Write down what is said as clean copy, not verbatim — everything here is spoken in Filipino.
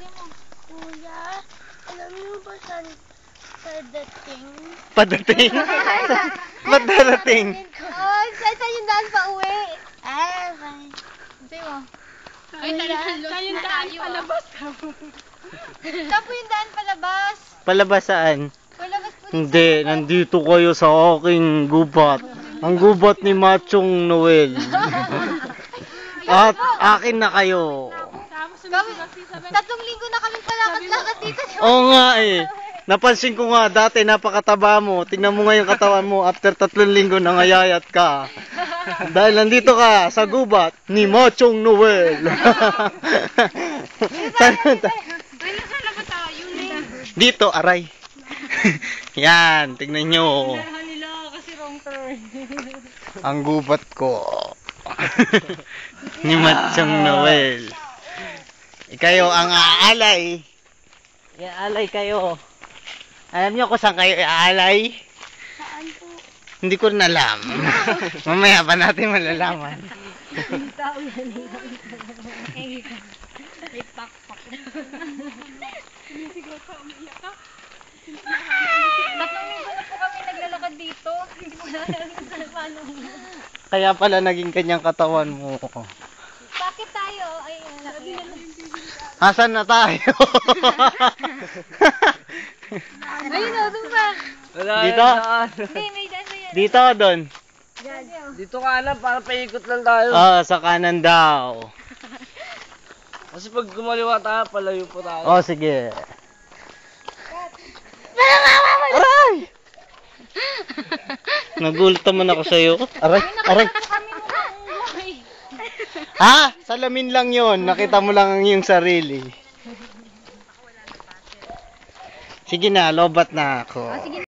Kuya, alam mo ba saan padating? Padating? Ba't darating? Oh, saan yung daan pa uwi? Ah, fine. Sabi mo. Ay, saan yung daan palabas? Saan po yung daan palabas? Palabas saan? Palabas po Hindi, nandito kayo sa aking gubat. Ang gubat ni Machong Noel. At akin na kayo. Kami, 3 linggo na kami palakas-lakas dito. Oo nga eh. Napansin ko nga, dati napakataba mo. Tingnan mo ngayon katawan mo, after 3 linggo nangayayat ka. Dahil nandito ka sa gubat ni Machong Noel. Saan Sana ba tayo? dito, aray. Yan, tingnan nyo. Nila kasi wrong turn. Ang gubat ko. Ni Machong Noel. Kayo ang aalay. Iaalay kayo. Alam niyo kung saan kayo iaalay? Saan po? Hindi ko rin alam. Mamaya pa natin malalaman. Hindi tao yan. May pakpak. Sumisigaw ka, umiiyak ka. 3 linggo na po kami naglalakad dito. Hindi ko na alam kung paano. Kaya pala naging kanyang katawan mo. Bakit tayo? Ay, laki. Asan na tayo? Ayun o, doon pa. Dito? Hindi, may daan na yan. Dito o doon? Dito kanan, para paikot lang tayo. Sa kanan daw. Kasi pag gumaliwa tayo, palayo po tayo. Oh, sige. Aray! Nagulat naman ako sa'yo. Aray, aray. Kami mo buhay. Ha? Salamin lang yon. Nakita mo lang ang iyong sarili. Sige na, lobat na ako.